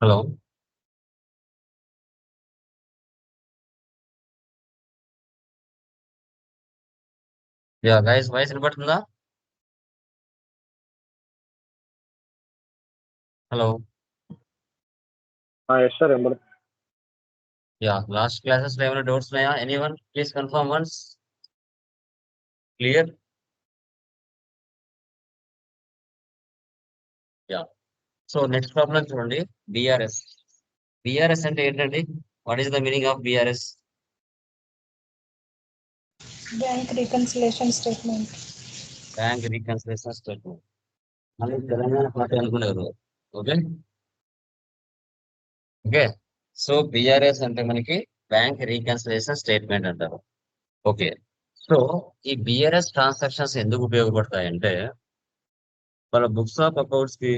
Hello. Yeah guys, voice వినపడుతుందా? Hello. Yes sir ఎంబడి. Yeah, last classes లో ఏమైనా డౌట్స్ ఉన్నాయా? Anyone please confirm once. Clear. Yeah. So next problem చూడండి. బిఆర్ఎస్. బిఆర్ఎస్ అంటే ఏంటండి? What is the meaning of BRS? Bank reconciliation statement. Bank reconciliation statement. మళ్ళీ Telangana party అనుకున్నారు. ఓకే. ఓకే. సో బిఆర్ఎస్ అంటే మనకి బ్యాంక్ రీకన్సిలేషన్ స్టేట్మెంట్ అంటారు. ఓకే. సో ఈ బిఆర్ఎస్ ట్రాన్సాక్షన్స్ ఎందుకు ఉపయోగపడతాయంటే వాళ్ళ బుక్స్ ఆఫ్ అకౌంట్స్ కి,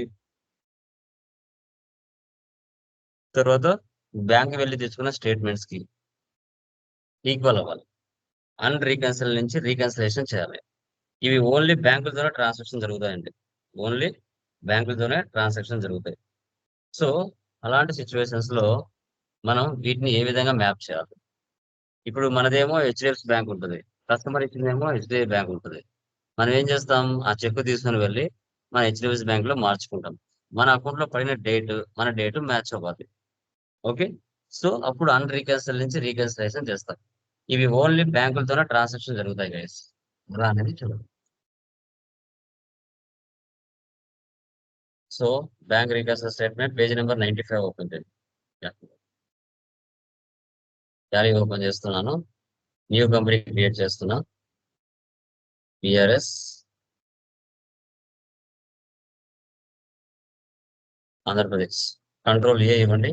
తర్వాత బ్యాంక్ వెళ్ళి తెచ్చుకున్న స్టేట్మెంట్స్ కి ఈక్వల్ అవ్వాలి. అన్ రీకన్సిల్ నుంచి రీకన్సిలేషన్ చేయాలి. ఇవి ఓన్లీ బ్యాంకులతోనే ట్రాన్సాక్షన్ జరుగుతాయండి. ఓన్లీ బ్యాంకులతోనే ట్రాన్సాక్షన్ జరుగుతాయి. సో అలాంటి సిచ్యువేషన్స్ లో మనం వీటిని ఏ విధంగా మ్యాప్ చేయాలి? ఇప్పుడు మనదేమో హెచ్డిఎఫ్సి బ్యాంక్ ఉంటుంది, కస్టమర్ ఇచ్చిందేమో హెచ్డిఎఫ్ బ్యాంక్ ఉంటుంది. మనం ఏం చేస్తాం? ఆ చెక్ తీసుకుని వెళ్ళి మన హెచ్డిఎఫ్సి బ్యాంక్ లో మార్చుకుంటాం. మన అకౌంట్ లో పడిన డేట్, మన డేట్ మ్యాచ్ అవ్వాలి. ఓకే. సో అప్పుడు అన్ రీకన్సిల్ నుంచి రీకన్సిలేషన్ చేస్తాం. ఇవి ఓన్లీ బ్యాంకులతోనే ట్రాన్సాక్షన్ జరుగుతాయి గైస్. ఎలా అనేది చూడండి. So bank reconcile statement page number 95 open చేయండి. టాలీ ఓపెన్ చేస్తున్నాను. న్యూ కంపెనీ క్రియేట్ చేస్తున్నా. బిఆర్ఎస్ ఆంధ్రప్రదేశ్. కంట్రోల్ ఏ ఇవ్వండి.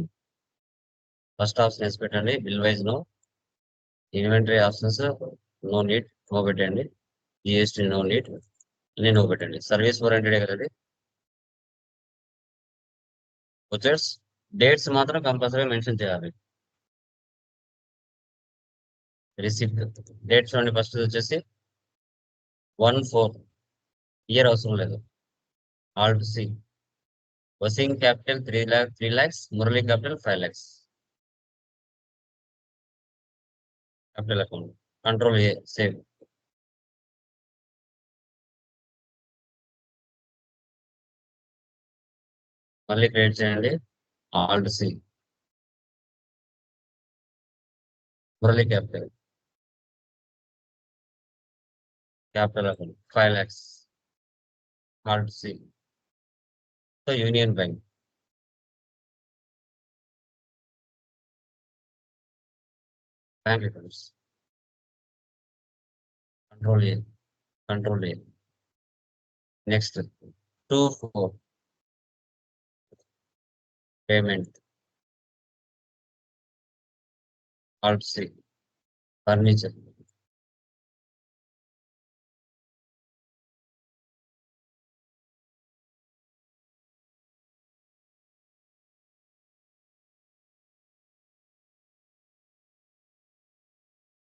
ఫస్ట్ ఆప్షన్ వేసి పెట్టండి. Bill wise no. Inventory options no need, no పెట్టండి. జిఎస్టీ నో నీడ్, అన్ని నో పెట్టండి. సర్వీస్ ఓరియంటెడ్ కదా. వచ్చేస్ డేట్స్ మాత్రం కంపల్సరీ మెన్షన్ చేయాలి. రిసిప్ట్ డేట్స్ నుండి ఫస్ట్ వచ్చేసి 1/4, ఇయర్ అవసరం లేదు. Alt C. Waseem capital 3 lakhs, Murali capital 5 lakhs. Capital account. Control A save. మళ్ళీ క్రియేట్ చేయండి. Alt C. Murali capital account 5 lakhs. Alt C. So union bank. Bank accounts. Control A. Control A. Next 2/4 payment. Alt C. Furniture.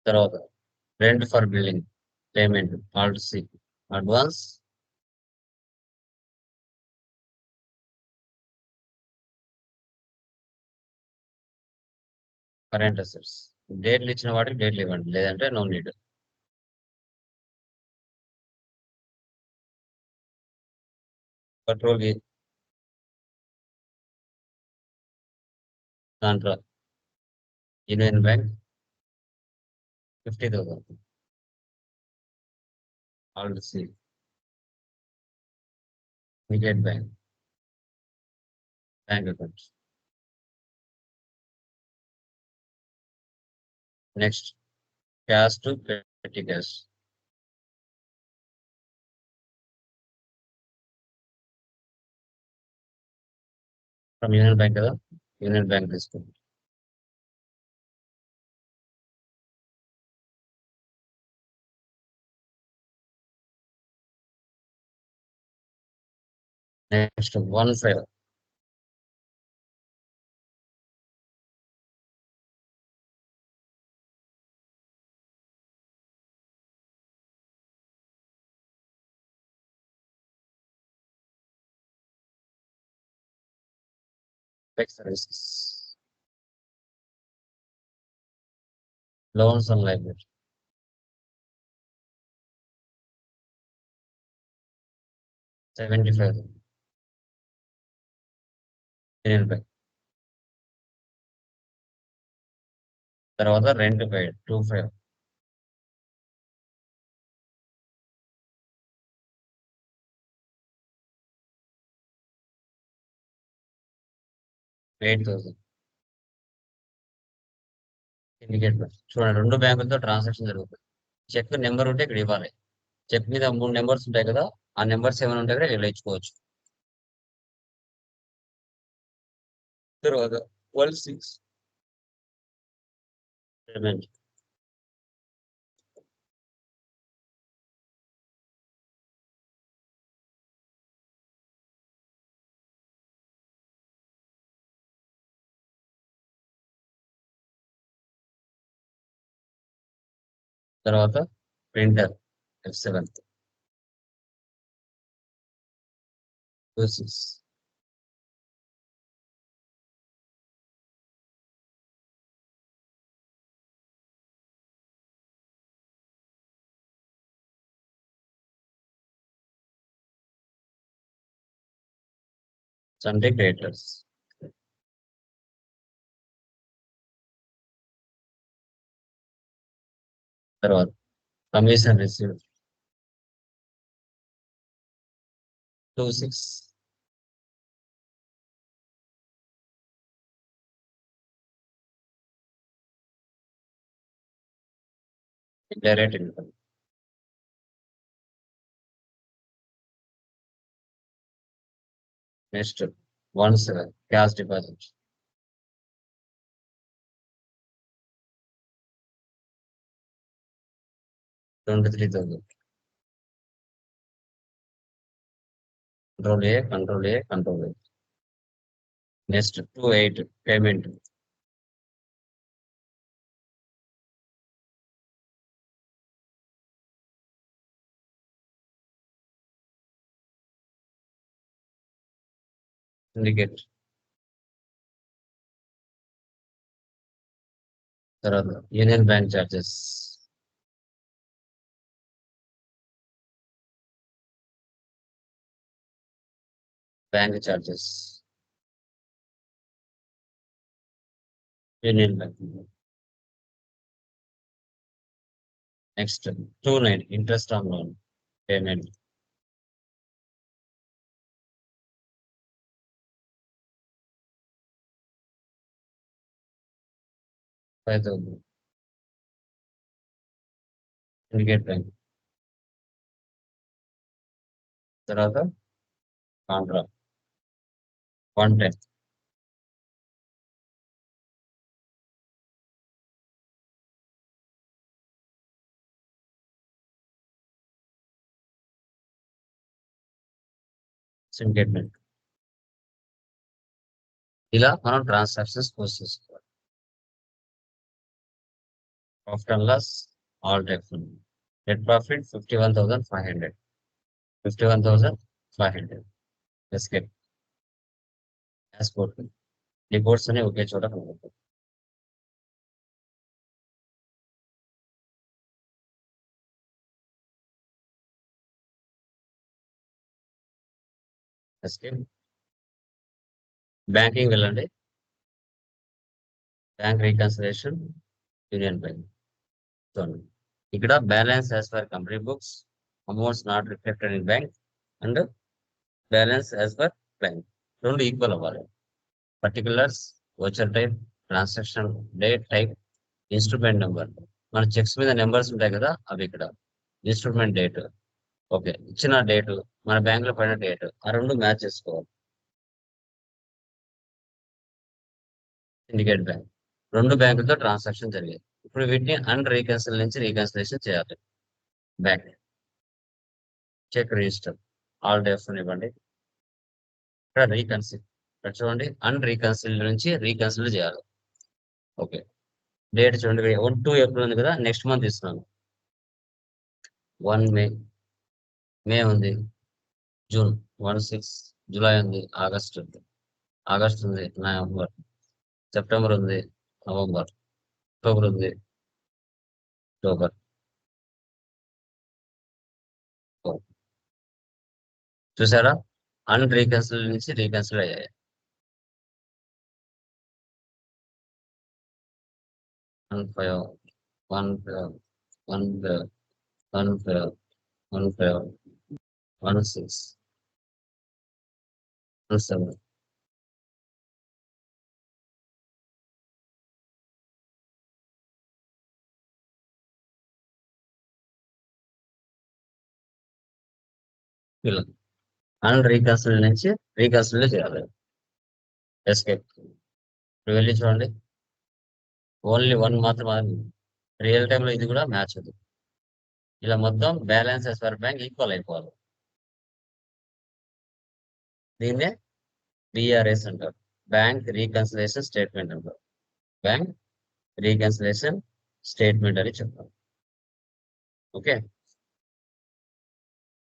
తర్వాత rent for building payment. Alt C. Advance. Current assets. డేట్లు ఇచ్చిన వాటికి డేట్లు ఇవ్వండి, లేదంటే no need. Control A. దాంట్లో union bank 50,000. Alt C. Syndicate bank. Bank accounts. Next cash to petty cash. From union bank కదా, union bank తీసుకోండి. Next 1/5. Flex services. Loans and liability. $75. Union Bank. తర్వాత రెంట్ పెయిడ్ 25. 8,000. Syndicate bank. చూడండి 2 బ్యాంకులతో transaction జరుగుతుంది. Check number ఉంటే ఇక్కడ ఇవ్వాలి. Check మీద 3 నెంబర్స్ ఉంటాయి కదా, ఆ నెంబర్స్ ఏమైనా ఉంటాయి కదా ఇక్కడ ఇచ్చుకోవచ్చు. తర్వాత 12,6 పేమెంట్. తర్వాత ప్రింటర్ F7 26. Sunday creditors. తర్వాత commission receive 26. Direct income. Next 17 cash deposit. $23,000. Control A. Next 28 payment. Syndicate. తర్వాత union bank charges. Bank charges. Union bank. Next 29 interest on loan payment. $5,000. Syndicate bank. తర్వాత contra 110. Syndicate bank. ఇలా మనం transactions post చేసుకోవాలి. Profit and loss all type. Net profit 51,500. 51,500. Escape. Passport. Reports అనే ఒకే చోట కనబడతాయి. Escape. Banking వెళ్ళండి. Bank reconciliation union bank. చూడండి ఇక్కడ balance as per company books, amounts not reflected in bank and balance as per bank. 2 equal అవ్వాలి. Particulars, voucher type, transaction date type, instrument number. మన cheques మీద numbers ఉంటాయి కదా, అవి ఇక్కడ. Instrument date. ఓకే, ఇచ్చిన డేట్, మన బ్యాంక్ లో పడిన డేట్, ఆ 2 మ్యాచ్ చేసుకోవాలి. Syndicate bank. 2 బ్యాంకులతో ట్రాన్సాక్షన్ జరిగాయి. ఇప్పుడు వీటిని రీకన్సిల్ నుంచి రీకన్సిలేషన్ చేయాలి. Bank cheque register all days ఇవ్వండి. ఇక్కడ రీకన్సిల్. ఇక్కడ చూడండి రీకన్సిల్ నుంచి రీకన్సిల్ చేయాలి. ఓకే, డేట్ చూడండి 1-2 ఏప్రిల్ ఉంది కదా, నెక్స్ట్ మంత్ ఇస్తున్నాను. 1 మే ఉంది. జూన్ 1-6 జూలై ఉంది. ఆగస్ట్ ఉంది. ఆగస్ట్ ఉంది, నవంబర్, సెప్టెంబర్ ఉంది, నవంబర్, అక్టోబర్ ఉంది, అక్టోబర్. చూసారా, రీకన్సిల్ నుంచి రీకన్సిల్ అయ్యాయి. 1 5 1 5 1 5 1 5 1 5 1 6 1 7. ఇలా రీకన్సిల్ నుంచి రీకన్సిల్ చేయాలి. ఎస్కేప్. ఇప్పుడు వెళ్ళి చూడండి, ఓన్లీ 1 మాత్రం రియల్ టైంలో ఇది కూడా మ్యాచ్ ఉంది. ఇలా మొత్తం balance as per bank equal అయిపోవాలి. దీన్నే బిఆర్ఎస్ అంటారు, బ్యాంక్ రీకన్సిలేషన్ స్టేట్మెంట్ అంటారు. బ్యాంక్ రీకన్సిలేషన్ స్టేట్మెంట్ అని చెప్తాం. ఓకే.